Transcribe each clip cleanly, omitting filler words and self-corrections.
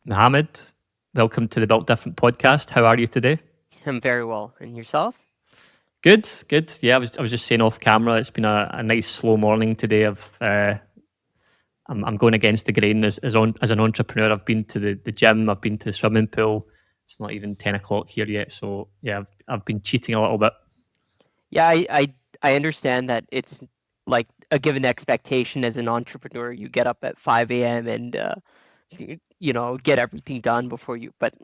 Mohammed, welcome to the Built Different podcast. How are you today? I'm very well. And yourself? Good, good. Yeah, I was just saying off camera. It's been a nice slow morning today. I'm going against the grain as an entrepreneur. I've been to the gym. I've been to the swimming pool. It's not even 10 o'clock here yet. So yeah, I've been cheating a little bit. Yeah, I understand that it's like a given expectation as an entrepreneur. You get up at 5 a.m. and get everything done before you. But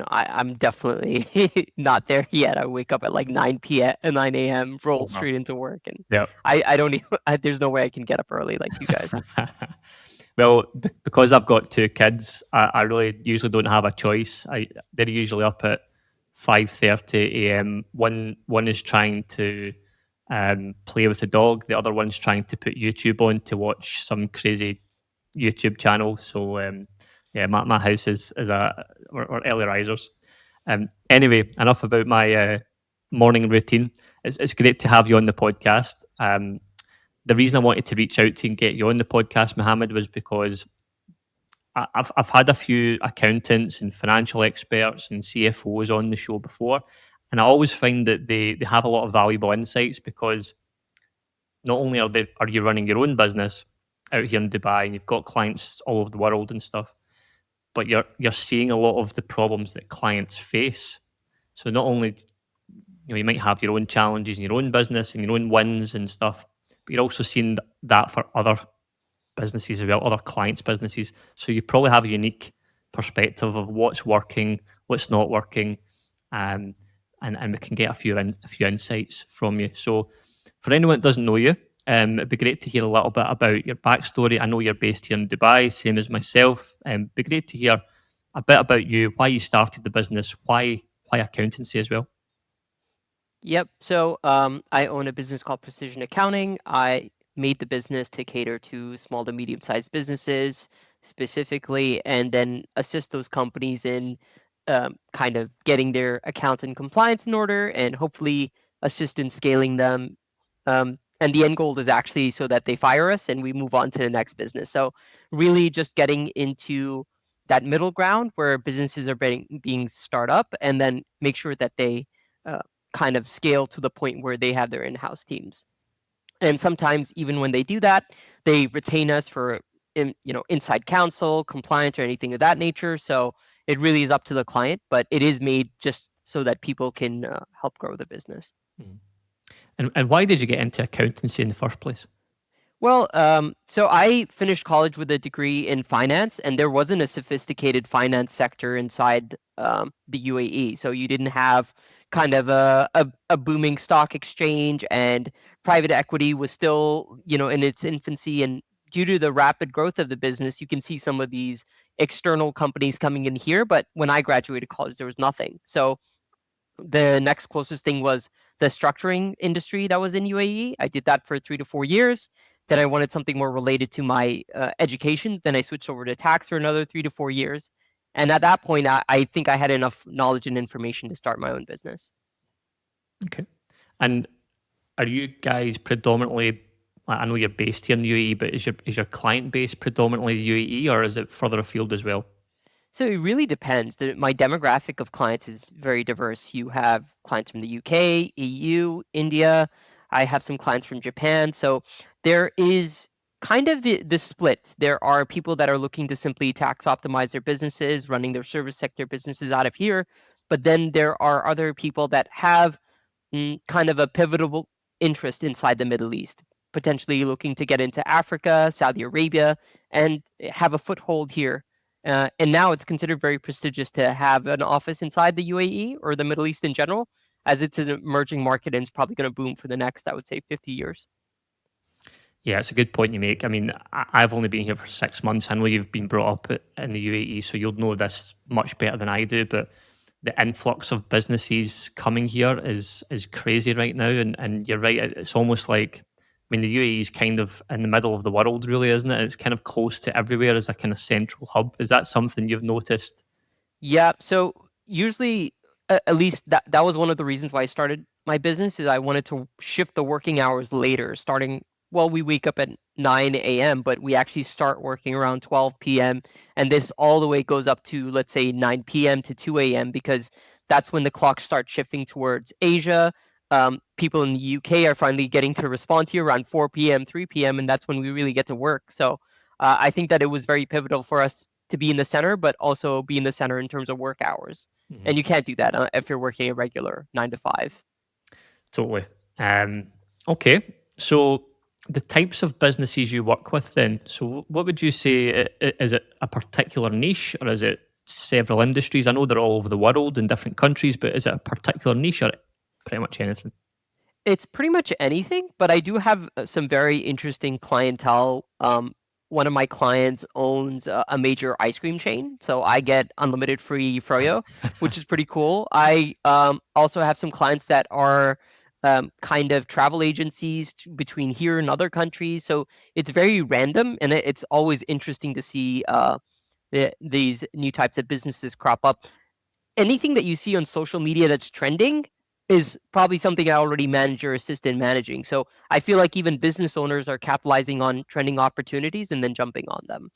I'm definitely not there yet. I wake up at like 9 p.m. 9 a.m. Roll Oh no. straight into work, and Yeah. I don't even. There's no way I can get up early like you guys. Well, because I've got two kids, I really usually don't have a choice. They're usually up at 5:30 a.m. One is trying to play with the dog. The other one's trying to put YouTube on to watch some crazy YouTube channel. So yeah, my house is or early risers. Anyway, enough about my morning routine. It's great to have you on the podcast. The reason I wanted to reach out to you and get you on the podcast, Mohammed, was because I've had a few accountants and financial experts and CFOs on the show before, and I always find that they have a lot of valuable insights because not only are you running your own business out here in Dubai and you've got clients all over the world and stuff, but you're seeing a lot of the problems that clients face. So not only you might have your own challenges in your own business and your own wins and stuff, but you're also seeing that for other businesses as well, other clients' businesses. So you probably have a unique perspective of what's working, what's not working, um, and we can get a few insights from you. So for anyone that doesn't know you, it'd be great to hear a little bit about your backstory. I know you're based here in Dubai, same as myself. It'd be great to hear a bit about you, why you started the business, why accountancy as well. Yep. So I own a business called Precision Accounting. I made the business to cater to small to medium sized businesses specifically, and then assist those companies in kind of getting their accounts and compliance in order, and hopefully assist in scaling them. And the end goal is actually so that they fire us and we move on to the next business. So really, just getting into that middle ground where businesses are being start up, and then make sure that they uh, kind of scale to the point where they have their in-house teams. And sometimes even when they do that, they retain us for inside counsel, compliance, or anything of that nature. So it really is up to the client, but it is made just so that people can help grow the business. Mhm. And why did you get into accountancy in the first place? Well, so I finished college with a degree in finance, and there wasn't a sophisticated finance sector inside the UAE. So you didn't have kind of a booming stock exchange, and private equity was still, in its infancy. And due to the rapid growth of the business, you can see some of these external companies coming in here. But when I graduated college, there was nothing. So the next closest thing was the structuring industry that was in UAE. I did that for 3 to 4 years. Then I wanted something more related to my education. Then I switched over to tax for another 3 to 4 years. And at that point, I think I had enough knowledge and information to start my own business. Okay. And are you guys predominantly? I know you're based here in the UAE, but is your client base predominantly the UAE, or is it further afield as well? So it really depends. My demographic of clients is very diverse. You have clients from the UK, EU, India. I have some clients from Japan. So there is kind of the split. There are people that are looking to simply tax optimize their businesses, running their service sector businesses out of here. But then there are other people that have kind of a pivotal interest inside the Middle East, potentially looking to get into Africa, Saudi Arabia, and have a foothold here. And now it's considered very prestigious to have an office inside the UAE or the Middle East in general, as it's an emerging market and it's probably going to boom for the next, I would say, 50 years. Yeah, it's a good point you make. I mean, I've only been here for 6 months. I know you've been brought up in the UAE, so you'll know this much better than I do. But the influx of businesses coming here is crazy right now, and you're right. It's almost like, I mean, the UAE is kind of in the middle of the world, really, isn't it? It's kind of close to everywhere as a kind of central hub. Is that something you've noticed? Yeah. So usually, at least that was one of the reasons why I started my business is I wanted to shift the working hours later, starting well, we wake up at 9 a.m., but we actually start working around 12 p.m. And this all the way goes up to, let's say, 9 p.m. to 2 a.m., because that's when the clock starts shifting towards Asia. People in the UK are finally getting to respond to you around 4 p.m., 3 p.m., and that's when we really get to work. So I think that it was very pivotal for us to be in the center, but also be in the center in terms of work hours. Mhm. And you can't do that if you're working a regular 9 to 5. Totally. Um, okay. So the types of businesses you work with then, so what would you say, is it a particular niche or is it several industries? I know they're all over the world in different countries, but is it a particular niche or pretty much anything? It's pretty much anything, but I do have some very interesting clientele. One of my clients owns a major ice cream chain, so I get unlimited free froyo, which is pretty cool. I also have some clients that are kind of travel agencies between here and other countries, so it's very random, and it's always interesting to see these new types of businesses crop up. Anything that you see on social media that's trending is probably something I already manage or assist in managing. So I feel like even business owners are capitalizing on trending opportunities and then jumping on them.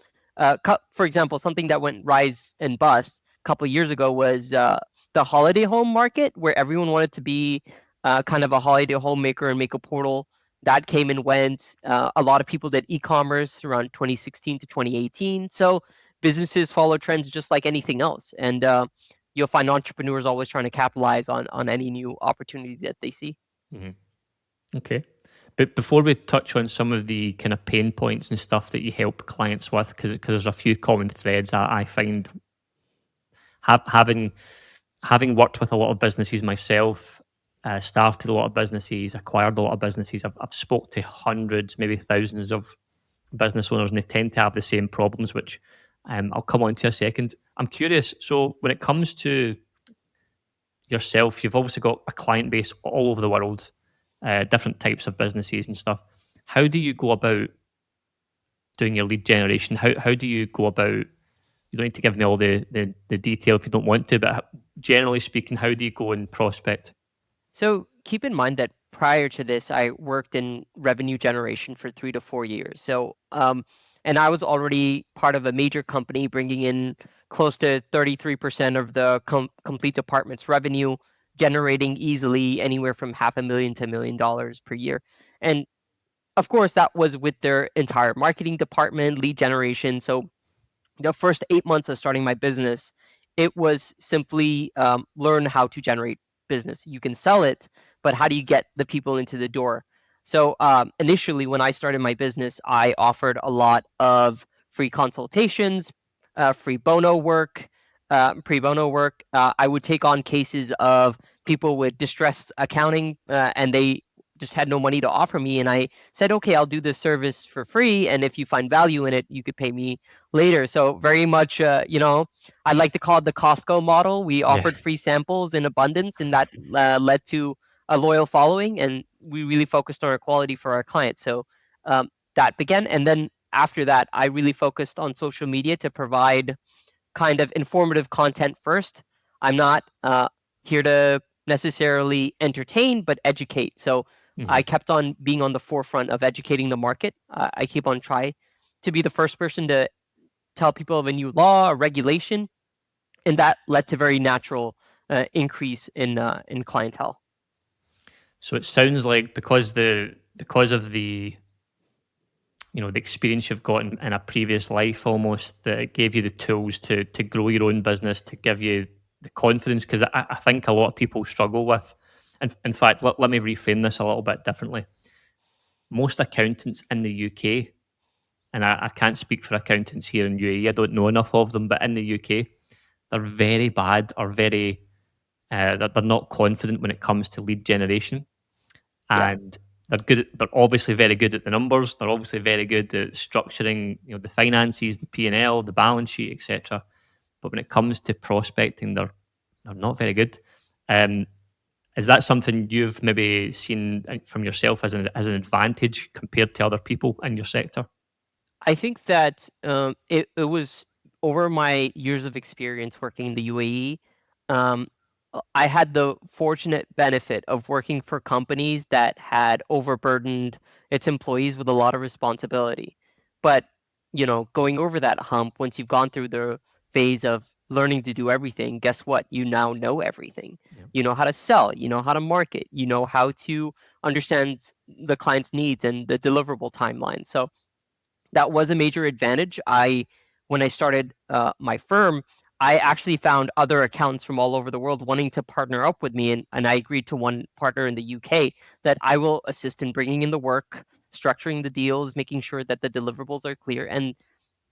For example, something that went rise and bust a couple of years ago was the holiday home market, where everyone wanted to be kind of a holiday homemaker and make a portal. That came and went. A lot of people did e-commerce around 2016 to 2018. So businesses follow trends just like anything else. And you'll find entrepreneurs always trying to capitalize on any new opportunity that they see. Mhm. Okay. But before we touch on some of the kind of pain points and stuff that you help clients with, because there's a few common threads I find having worked with a lot of businesses myself, started a lot of businesses, acquired a lot of businesses. I've spoke to hundreds, maybe thousands of business owners, and they tend to have the same problems, which I'll come on to in a second. I'm curious. So when it comes to yourself, you've obviously got a client base all over the world, different types of businesses and stuff. How do you go about doing your lead generation? How do you go about? You don't need to give me all the detail if you don't want to, but generally speaking, how do you go and prospect? So keep in mind that prior to this, I worked in revenue generation for 3 to 4 years. So, and I was already part of a major company bringing in close to 33% of the complete department's revenue, generating easily anywhere from $500,000 to $1 million per year. And of course, that was with their entire marketing department, lead generation. So the first 8 months of starting my business, it was simply learn how to generate business. You can sell it, but how do you get the people into the door? So initially, when I started my business, I offered a lot of free consultations, free bono work, pre bono work. I would take on cases of people with distressed accounting, and they just had no money to offer me. And I said, okay, I'll do this service for free. And if you find value in it, you could pay me later. So very much, I like to call it the Costco model. We Yeah. offered free samples in abundance, and that led to a loyal following. And we really focused on our quality for our clients. So that began. And then after that, I really focused on social media to provide kind of informative content first. I'm not here to necessarily entertain, but educate. So I Mhm. kept on being on the forefront of educating the market. I keep on trying to be the first person to tell people of a new law or regulation, and that led to very natural increase in clientele. So it sounds like because of the the experience you've got in a previous life, almost that it gave you the tools to grow your own business, to give you the confidence. Because I think a lot of people struggle with. And in fact, let me reframe this a little bit differently. Most accountants in the UK, and I can't speak for accountants here in UAE. I don't know enough of them, but in the UK, they're very bad or very they're not confident when it comes to lead generation, Yeah. and they're obviously very good at the numbers. They're obviously very good at structuring, the finances, the P&L, the balance sheet, etc. But when it comes to prospecting, they're not very good. Um, is that something you've maybe seen from yourself as an advantage compared to other people in your sector? I think that it was over my years of experience working in the UAE. Um, I had the fortunate benefit of working for companies that had overburdened its employees with a lot of responsibility. But, going over that hump, once you've gone through the phase of learning to do everything, guess what? You now know everything. Yeah. You know how to sell, you know how to market, you know how to understand the client's needs and the deliverable timeline. So that was a major advantage. When I started my firm, I actually found other accountants from all over the world wanting to partner up with me, and I agreed to one partner in the UK that I will assist in bringing in the work, structuring the deals, making sure that the deliverables are clear, and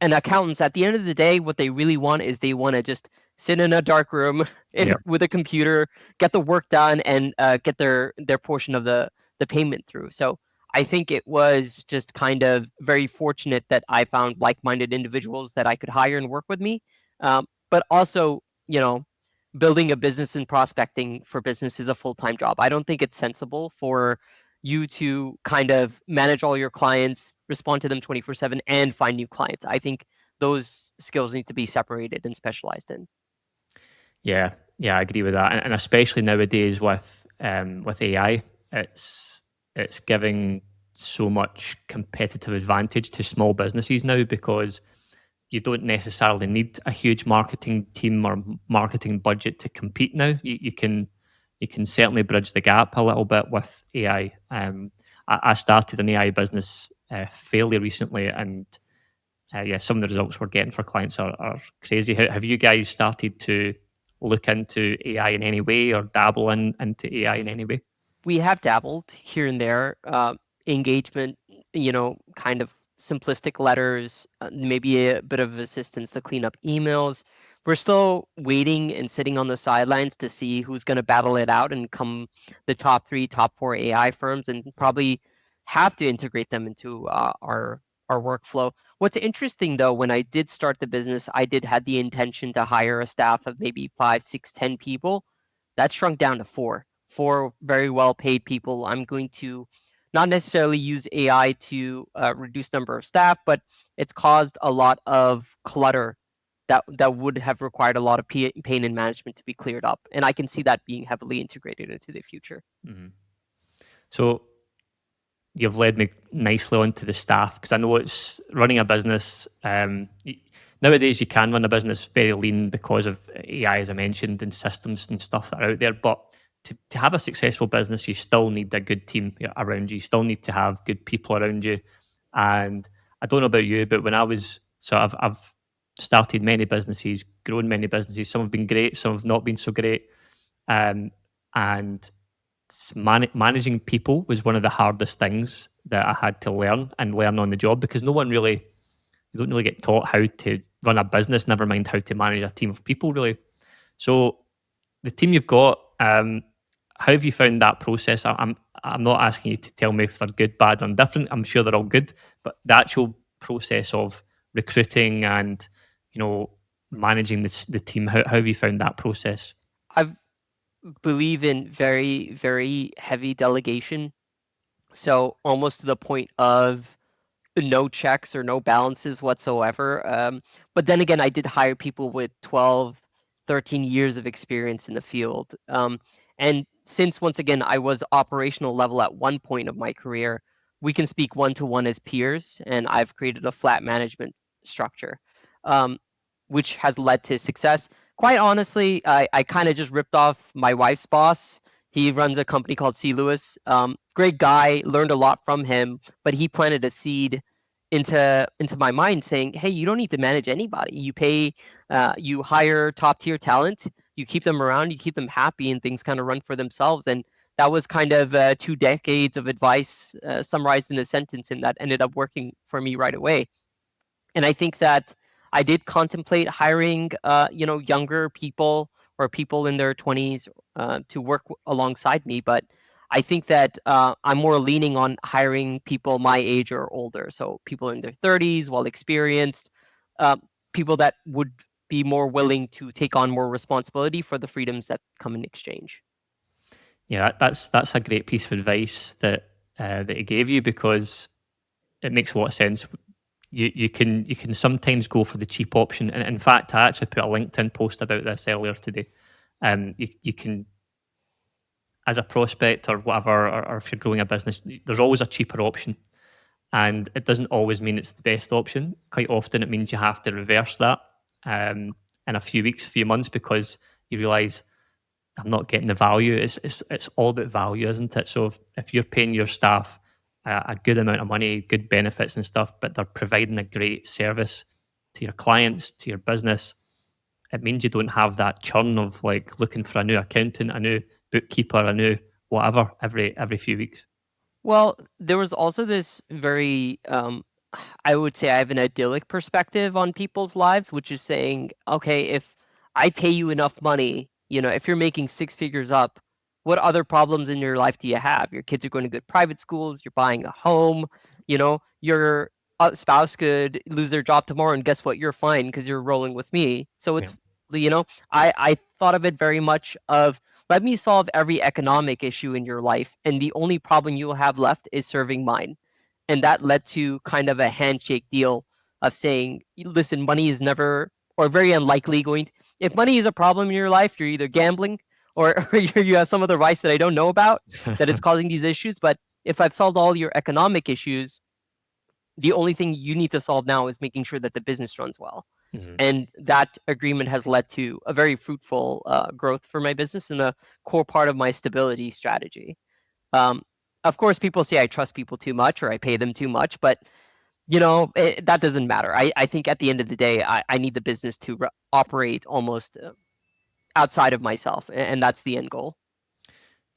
accountants, at the end of the day, what they really want is they want to just sit in a dark room Yeah. with a computer, get the work done, and get their portion of the payment through. So I think it was just kind of very fortunate that I found like-minded individuals that I could hire and work with me. But also, building a business and prospecting for business is a full-time job. I don't think it's sensible for you to kind of manage all your clients, respond to them 24/7, and find new clients. I think those skills need to be separated and specialized in. Yeah, yeah, I agree with that, and especially nowadays with AI, it's giving so much competitive advantage to small businesses now because you don't necessarily need a huge marketing team or marketing budget to compete now. You can certainly bridge the gap a little bit with AI. I started an AI business fairly recently, and yeah, some of the results we're getting for clients are crazy. Have you guys started to look into AI in any way or dabble into AI in any way? We have dabbled here and there, engagement, kind of simplistic letters, maybe a bit of assistance to clean up emails. We're still waiting and sitting on the sidelines to see who's going to battle it out and come the top three, top four AI firms, and probably have to integrate them into our workflow. What's interesting though, when I did start the business, I did had the intention to hire a staff of maybe 5, 6, 10 people. That shrunk down to four very well paid people. I'm going to not necessarily use AI to reduce number of staff, but it's caused a lot of clutter that would have required a lot of pain and management to be cleared up. And I can see that being heavily integrated into the future. Hmm. So you've led me nicely onto the staff because I know it's running a business. Nowadays, you can run a business very lean because of AI, as I mentioned, and systems and stuff that are out there. But to have a successful business, you still need a good team around you. You still need to have good people around you. And I don't know about you, but when I was so I've started many businesses, grown many businesses. Some have been great, some have not been so great. And managing people was one of the hardest things that I had to learn on the job because no one really, you don't really get taught how to run a business, never mind how to manage a team of people, really. So the team you've got, how have you found that process? I'm not asking you to tell me if they're good, bad, or indifferent. I'm sure they're all good, but the actual process of recruiting and managing the team, how have you found that process? I believe in very, very heavy delegation. So almost to the point of no checks or no balances whatsoever. But then again, I did hire people with 12, 13 years of experience in the field. And since, once again, I was operational level at one point of my career, we can speak one to one as peers, and I've created a flat management structure, um, which has led to success. Quite honestly, I kind of just ripped off my wife's boss. He runs a company called C. Lewis. Great guy, learned a lot from him, but he planted a seed into my mind saying, hey, you don't need to manage anybody. You hire top tier talent, you keep them around, you keep them happy, and things kind of run for themselves. And that was kind of 2 decades of advice summarized in a sentence, and that ended up working for me right away. And I think that I did contemplate hiring, younger people or people in their 20s to work alongside me. But I think that I'm more leaning on hiring people my age or older. So people in their 30s, well experienced, uh, people that would be more willing to take on more responsibility for the freedoms that come in exchange. Yeah, that's a great piece of advice that he gave you because it makes a lot of sense. You can sometimes go for the cheap option, and in fact, I actually put a LinkedIn post about this earlier today. You can, as a prospect or whatever, or if you're growing a business, there's always a cheaper option. And it doesn't always mean it's the best option. Quite often, it means you have to reverse that in a few weeks, few months, because you realize I'm not getting the value. It's all about value, isn't it? So if you're paying your staff a good amount of money, good benefits and stuff, but they're providing a great service to your clients, to your business, it means you don't have that churn of like looking for a new accountant, a new bookkeeper, a new whatever every few weeks. Well, there was also this very, I would say I have an idyllic perspective on people's lives, which is saying, okay, if I pay you enough money, if you're making six figures up, what other problems in your life do you have? Your kids are going to good private schools, you're buying a home, your spouse could lose their job tomorrow, and guess what? You're fine because you're rolling with me. So Yeah. it's, I thought of it very much of, let me solve every economic issue in your life, and the only problem you will have left is serving mine. And that led to kind of a handshake deal of saying, listen, money is never or very unlikely going to, if money is a problem in your life, you're either gambling or you have some other vice that I don't know about that is causing these issues. But if I've solved all your economic issues, the only thing you need to solve now is making sure that the business runs well. Mhm. And that agreement has led to a very fruitful growth for my business and a core part of my stability strategy. Um, of course, people say I trust people too much or I pay them too much, but that doesn't matter. I think at the end of the day, I need the business to operate almost outside of myself, and that's the end goal.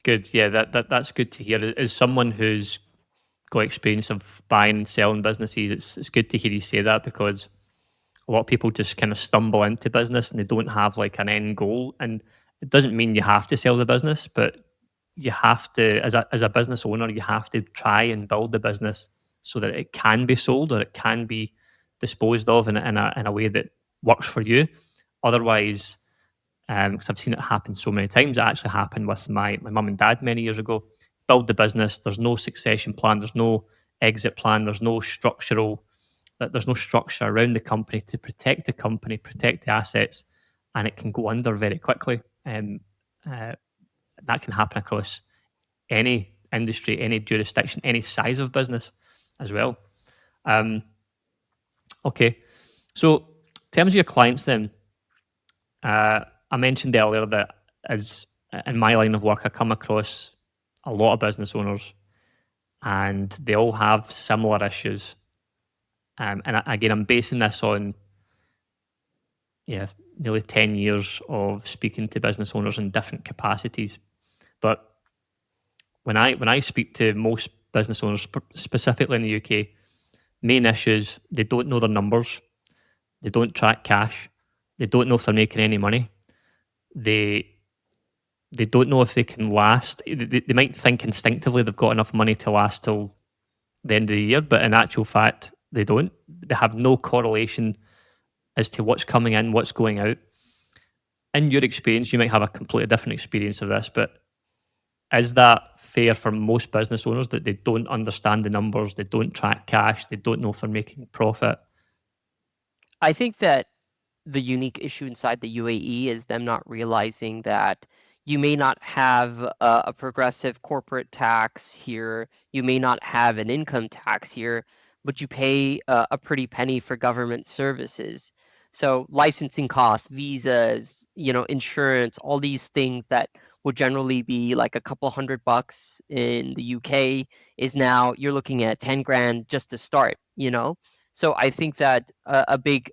Good. Yeah, that's good to hear. As someone who's got experience of buying and selling businesses, it's good to hear you say that, because a lot of people just kind of stumble into business and they don't have like an end goal. And it doesn't mean you have to sell the business, but you have to, as a business owner, you have to try and build the business so that it can be sold or it can be disposed of in a way that works for you. Otherwise, because I've seen it happen so many times. It actually happened with my mum and dad many years ago. Build the business. There's no succession plan. There's no exit plan. There's no structure around the company to protect the company, protect the assets, and it can go under very quickly. Uh, that can happen across any industry, any jurisdiction, any size of business as well. Um, okay, so in terms of your clients, then, I mentioned earlier that as in my line of work, I come across a lot of business owners, and they all have similar issues. Again, I'm basing this on nearly 10 years of speaking to business owners in different capacities. But when I speak to most business owners, specifically in the UK, main issues, they don't know their numbers, they don't track cash, they don't know if they're making any money, they they don't know if they can last. They might think instinctively they've got enough money to last till the end of the year, but in actual fact, they don't. They have no correlation as to what's coming in, what's going out. In your experience, you might have a completely different experience of this, but is that fair for most business owners that they don't understand the numbers, they don't track cash, they don't know if they're making profit? I think that the unique issue inside the UAE is them not realizing that you may not have a progressive corporate tax here, you may not have an income tax here, but you pay a pretty penny for government services. So licensing costs, visas, insurance, all these things that would generally be like a couple $100 in the UK is now you're looking at 10 grand just to start. So I think that a big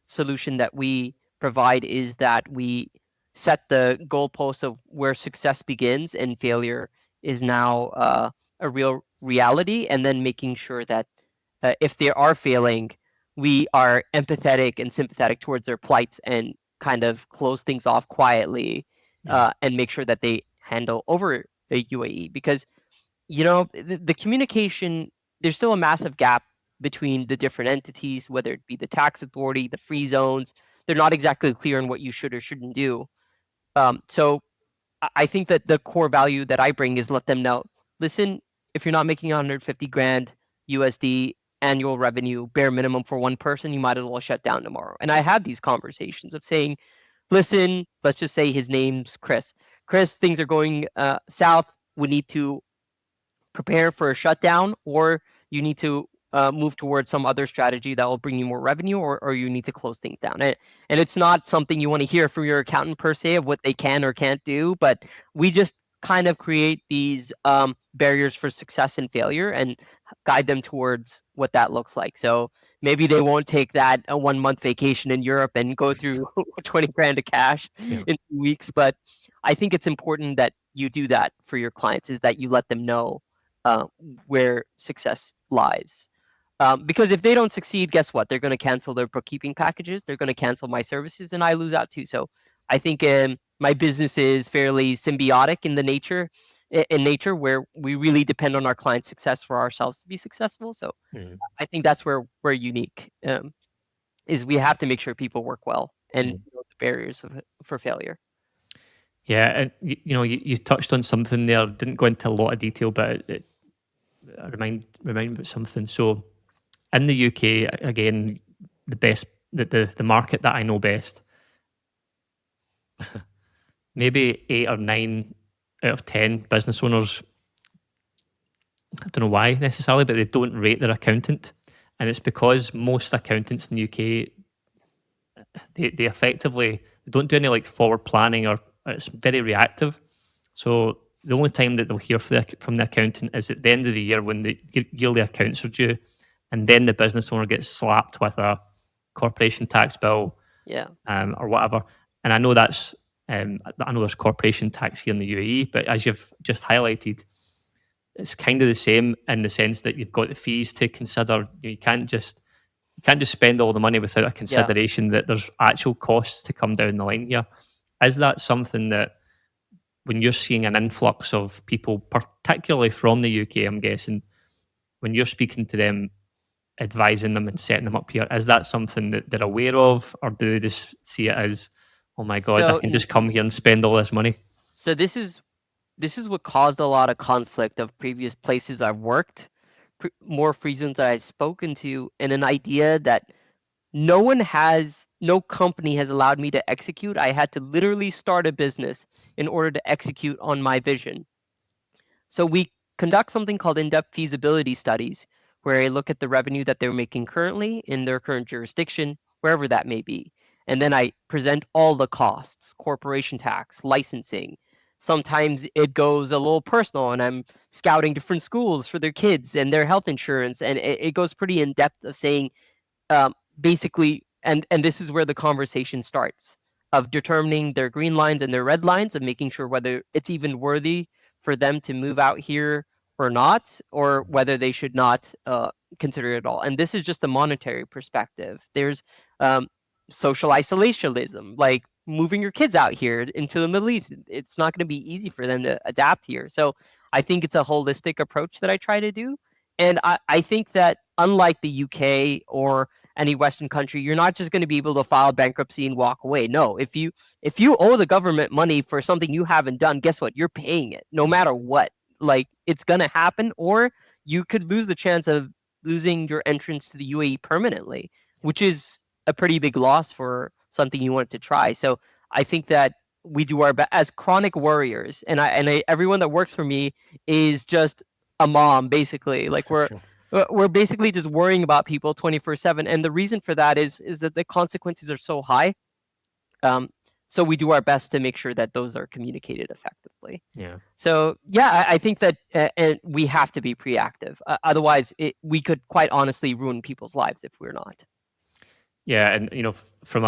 solution that we provide is that we set the goalposts of where success begins and failure is now a real reality, and then making sure that if they are failing, we are empathetic and sympathetic towards their plights and kind of close things off quietly Yeah, and make sure that they handle over the UAE because the communication, there's still a massive gap between the different entities, whether it be the tax authority, the free zones. They're not exactly clear on what you should or shouldn't do. So I think that the core value that I bring is let them know, listen, if you're not making 150 grand USD annual revenue, bare minimum for one person, you might as well shut down tomorrow. And I have these conversations of saying, listen, let's just say his name's Chris. Chris, things are going south. We need to prepare for a shutdown, or you need to move towards some other strategy that will bring you more revenue, or you need to close things down. And it's not something you want to hear from your accountant per se of what they can or can't do, but we just kind of create these barriers for success and failure and guide them towards what that looks like. So maybe they won't take that a 1 month vacation in Europe and go through 20 grand of cash Yeah. in 2 weeks. But I think it's important that you do that for your clients, is that you let them know uh, where success lies. Because if they don't succeed, guess what? They're going to cancel their bookkeeping packages. They're going to cancel my services, and I lose out too. So I think my business is fairly symbiotic in the nature, in nature, where we really depend on our client's success for ourselves to be successful. So Mm. I think that's where we're unique. Is we have to make sure people work well and Mm. know the barriers for failure. Yeah, and you touched on something there. Didn't go into a lot of detail, but it remind me about something. So in the UK, again, the best the market that I know best, maybe 8 or 9 out of 10 business owners, I don't know why necessarily, but they don't rate their accountant, and it's because most accountants in the UK, they effectively they don't do any like forward planning, or it's very reactive. So the only time that they'll hear from the accountant is at the end of the year when the yearly accounts are due, and then the business owner gets slapped with a corporation tax bill, Yeah. or whatever. And I know I know there's corporation tax here in the UAE, but as you've just highlighted, it's kind of the same in the sense that you've got the fees to consider. You can't just spend all the money without a Yeah. consideration that there's actual costs to come down the line here. Is that something that, when you're seeing an influx of people, particularly from the UK, I'm guessing, when you're speaking to them, advising them and setting them up here, is that something that they're aware of, or do they just see it as, oh my god, I So can just come here and spend all this money? so this is what caused a lot of conflict of previous places I've worked, more reasons that I've spoken to, and an idea that no company has allowed me to execute. I had to literally start a business in order to execute on my vision. So we conduct something called in-depth feasibility studies, where I look at the revenue that they're making currently in their current jurisdiction, wherever that may be. And then I present all the costs, corporation tax, licensing. Sometimes it goes a little personal, and I'm scouting different schools for their kids and their health insurance. And it goes pretty in depth of saying, basically, and this is where the conversation starts, of determining their green lines and their red lines, of making sure whether it's even worthy for them to move out here or not, or whether they should not consider it at all. And this is just a monetary perspective. There's social isolationism, like moving your kids out here into the Middle East. It's not going to be easy for them to adapt here. So I think it's a holistic approach that I try to do. And I think that, unlike the UK or any Western country, you're not just going to be able to file bankruptcy and walk away. No, if you owe the government money for something you haven't done, guess what? You're paying it no matter what. Like, it's going to happen, or you could lose the chance of losing your entrance to the UAE permanently, which is a pretty big loss for something you wanted to try. So I think that we do our best as chronic warriors, and everyone that works for me is just a mom, basically. Like, we're basically just worrying about people 24/7, and the reason for that is that the consequences are so high. Um, so we do our best to make sure that those are communicated effectively. Yeah. So yeah, I think that and we have to be proactive. Otherwise, we could quite honestly ruin people's lives if we're not. Yeah, and from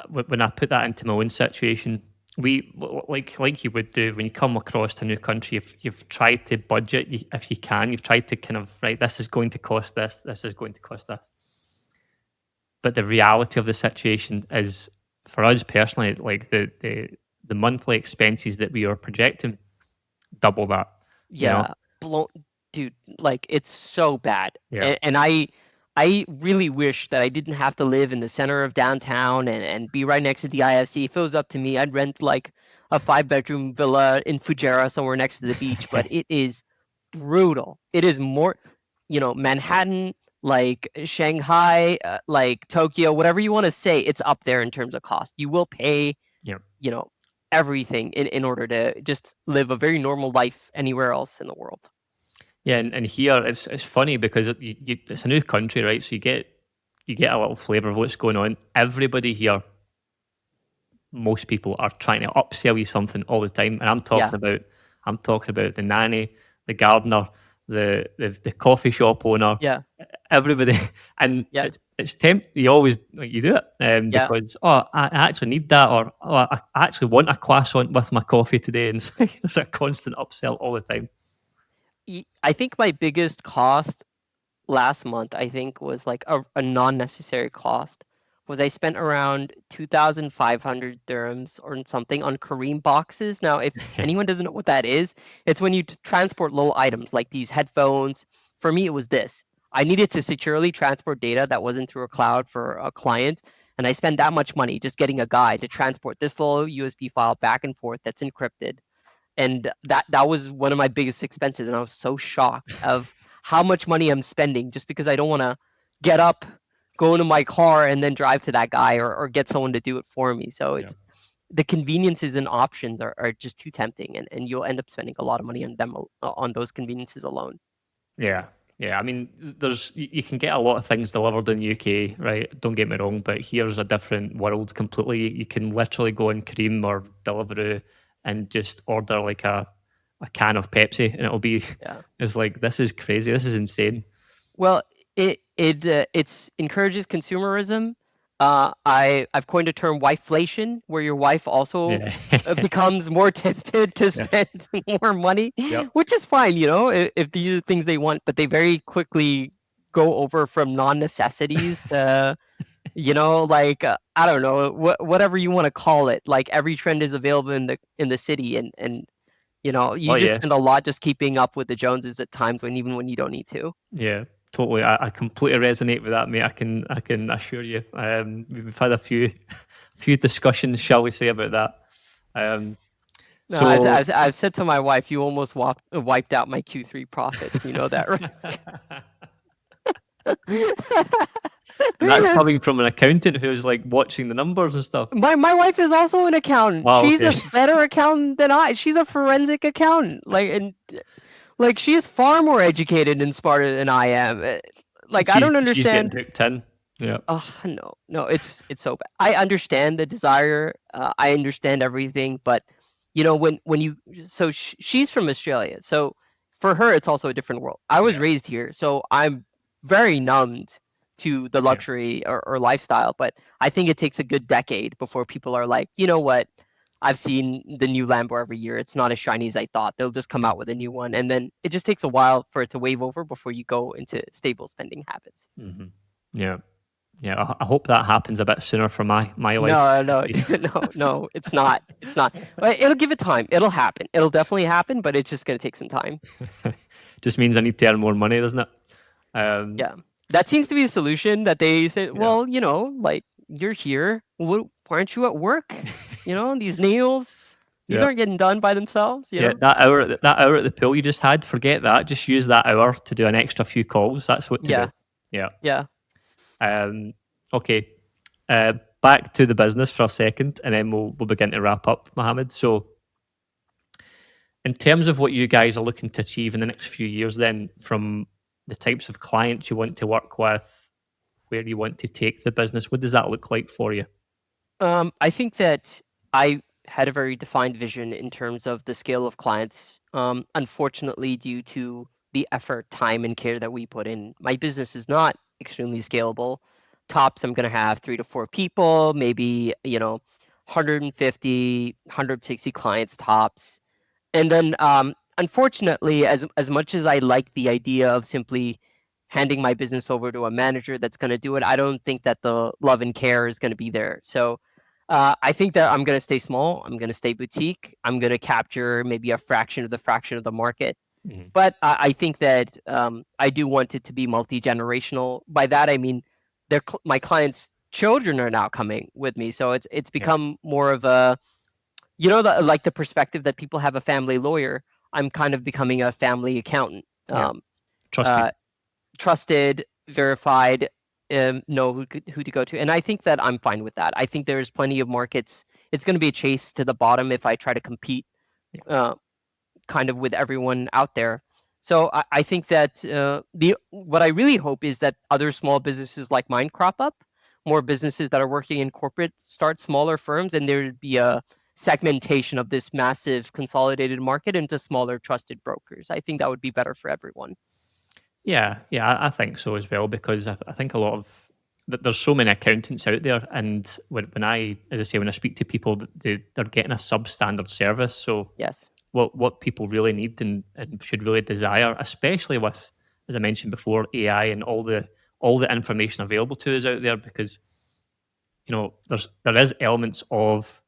when I put that into my own situation, we like you would do when you come across to a new country. If you've tried to budget, if you can, you've tried to kind of, right, this is going to cost this, this is going to cost this. But the reality of the situation is, for us personally, like the monthly expenses that we are projecting, double that. You know, Yeah, blown, dude. Like, it's so bad, yeah, and I really wish that I didn't have to live in the center of downtown and be right next to the IFC. If it was up to me, I'd rent like a 5 bedroom villa in Fujairah somewhere next to the beach. But it is brutal. It is more, Manhattan. like Shanghai, like Tokyo, whatever you want to say, it's up there in terms of cost. You will pay, Yeah. you know, everything in order to just live a very normal life anywhere else in the world. Yeah, and here it's funny because it's a new country, right? So you get a little flavour of what's going on. Everybody here, most people are trying to upsell you something all the time, and Yeah, I'm talking about the nanny, the gardener, the coffee shop owner, yeah, everybody, and yeah, it's you always like, you do it yeah. because I actually need that, or I actually want a croissant with my coffee today, and there's a constant upsell all the time. I think my biggest cost last month, I think, was like a non-necessary cost. Was I spent around 2,500 dirhams or something on Kareem boxes. Now, if anyone doesn't know what that is, it's when you transport little items like these headphones. For me, it was this. I needed to securely transport data that wasn't through a cloud for a client, and I spent that much money just getting a guy to transport this little USB file back and forth that's encrypted, and that was one of my biggest expenses, and I was so shocked of how much money I'm spending just because I don't want to get up, go into my car, and then drive to that guy, or get someone to do it for me. So Yeah. it's the conveniences and options are just too tempting, and you'll end up spending a lot of money on them, on those conveniences alone. Yeah, yeah. I mean, there's you can get a lot of things delivered in the UK, right? Don't get me wrong, but here's a different world completely. You can literally go on Cream or Deliveroo and just order like a can of Pepsi, and it'll be. Yeah. It's like this is crazy. This is insane. Well, it's encourages consumerism. I've coined a term wifeflation, where your wife also Yeah, becomes more tempted to yeah, spend more money, yep. which is fine, if these are things they want, but they very quickly go over from non-necessities to, like, I don't know, whatever you want to call it. Like every trend is available in the city, and you Oh just yeah, spend a lot just keeping up with the Joneses at times when even when you don't need to. yeah. Totally, I completely resonate with that, mate. I can assure you. We've had a few discussions, shall we say, about that. Um, No, as so as I've said to my wife, you almost wiped out my Q3 profit. You know that, And that's right? coming from an accountant who's like watching the numbers and stuff. My wife is also an accountant. Wow, She's okay. a better accountant than I. She's a forensic accountant. Like she is far more educated and smarter than I am. Like I don't She's getting understand. hooked in. Yeah. Oh no, no, it's so bad. I understand the desire. I understand everything, but when you so she's from Australia, so for her it's also a different world. I was Yeah. raised here, so I'm very numbed to the Yeah. luxury or lifestyle. But I think it takes a good decade before people are like, you know what? I've seen the new Lambo every year. It's not as shiny as I thought. They'll just come out with a new one, and then it just takes a while for it to wave over before you go into stable spending habits. Hmm. Yeah. Yeah. I hope that happens a bit sooner for my life. No, no, no, no, it's not. It's not. But it'll give it time. It'll happen. It'll definitely happen, but it's just gonna take some time. Just means I need to earn more money, doesn't it? Um, Yeah. That seems to be a solution that they say, yeah. well, like you're here. Why aren't you at work? These nails, these Yeah. aren't getting done by themselves, Yeah. That hour at the pool you just had, forget that. Just use that hour to do an extra few calls. That's what to do. Yeah. Yeah. Yeah. Um, okay. Back to the business for a second, and then we'll begin to wrap up, Mohammed. So, in terms of what you guys are looking to achieve in the next few years, then from the types of clients you want to work with, where you want to take the business, what does that look like for you? I think that I had a very defined vision in terms of the scale of clients. Unfortunately, due to the effort, time, and care that we put in, my business is not extremely scalable. Tops, I'm going to have 3 to 4 people, maybe, 150, 160 clients tops. And then, unfortunately, as much as I like the idea of simply handing my business over to a manager that's going to do it, I don't think that the love and care is going to be there. So, I think that I'm going to stay small. I'm going to stay boutique. I'm going to capture maybe a fraction of the market. Mhm. But I think that I do want it to be multi generational. By that I mean, my clients' children are now coming with me, so it's Yeah, become more of a, like the perspective that people have a family lawyer. I'm kind of becoming a family accountant. yeah, Uh, trusted. Trusted, verified, know who to go to. And I think that I'm fine with that. I think there's plenty of markets. It's going to be a chase to the bottom if I try to compete kind of with everyone out there. So I think that what I really hope is that other small businesses like mine crop up, more businesses that are working in corporate start smaller firms, and there'd be a segmentation of this massive consolidated market into smaller trusted brokers. I think that would be better for everyone. Yeah, yeah, I think so as well, because I think a lot of there's so many accountants out there, and when I, as I say, when I speak to people, they're getting a substandard service. So Yes. what people really need and should really desire, especially with, as I mentioned before, AI and all the information available to us out there, because there is elements of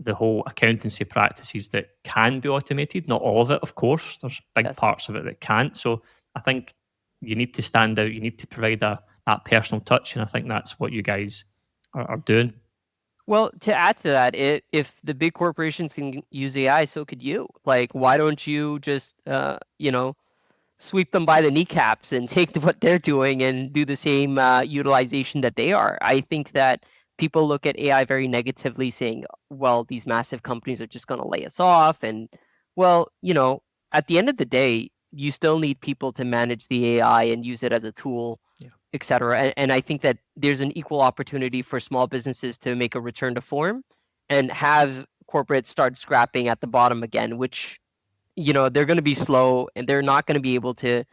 the whole accountancy practices that can be automated. Not all of it, of course. There's big Yes. parts of it that can't. So I think you need to stand out. You need to provide that personal touch, and I think that's what you guys are doing. Well, to add to that, if the big corporations can use AI, so could you. Like, why don't you just, sweep them by the kneecaps and take what they're doing and do the same utilization that they are? I think that people look at AI very negatively, saying, well, these massive companies are just going to lay us off. And, well, at the end of the day, you still need people to manage the AI and use it as a tool, Yeah. etc. And I think that there's an equal opportunity for small businesses to make a return to form and have corporates start scrapping at the bottom again, which they're going to be slow and they're not going to be able to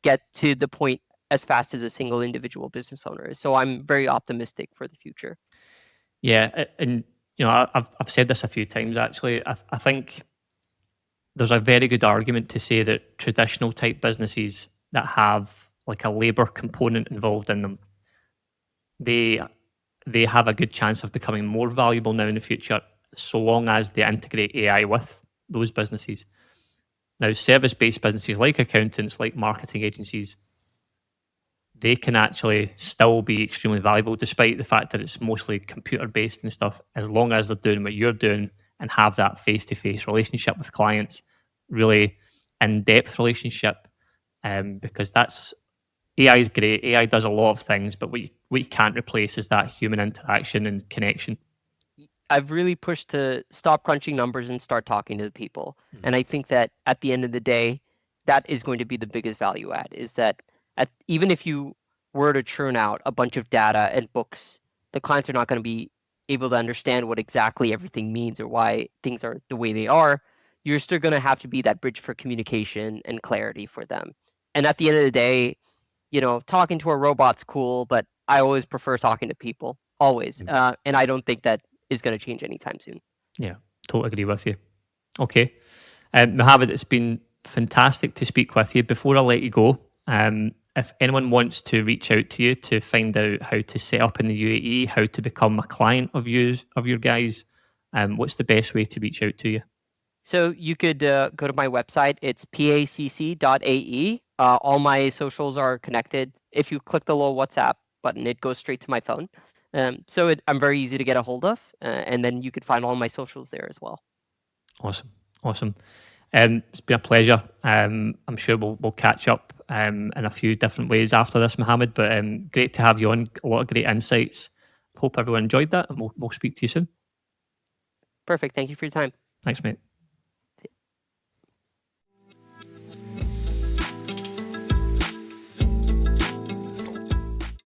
get to the point as fast as a single individual business owner is. So I'm very optimistic for the future. Yeah, and I've said this a few times actually. I think there's a very good argument to say that traditional type businesses that have like a labour component involved in them, they they have a good chance of becoming more valuable now in the future, so long as they integrate AI with those businesses. Now, service-based businesses like accountants, like marketing agencies, they can actually still be extremely valuable despite the fact that it's mostly computer-based and stuff, as long as they're doing what you're doing and have that face-to-face relationship with clients, really in-depth relationship, because that's AI is great. AI does a lot of things, but what you can't replace is that human interaction and connection. I've really pushed to stop crunching numbers and start talking to the people. Mm. And I think that at the end of the day, that is going to be the biggest value add, is that even if you were to churn out a bunch of data and books, the clients are not going to be able to understand what exactly everything means or why things are the way they are. You're still going to have to be that bridge for communication and clarity for them. And at the end of the day, talking to a robot's cool, but I always prefer talking to people, always. And I don't think that is going to change anytime soon. Yeah, totally agree with you. Okay. Mohammed, it's been fantastic to speak with you. Before I let you go, if anyone wants to reach out to you to find out how to set up in the UAE, how to become a client of your guys, what's the best way to reach out to you? So you could go to my website. It's pacc.ae. All my socials are connected. If you click the little WhatsApp button, it goes straight to my phone. So I'm very easy to get a hold of. And then you could find all my socials there as well. Awesome. Awesome. It's been a pleasure. I'm sure we'll catch up in a few different ways after this, Mohammed. But great to have you on. A lot of great insights. Hope everyone enjoyed that, and we'll speak to you soon. Perfect. Thank you for your time. Thanks, mate.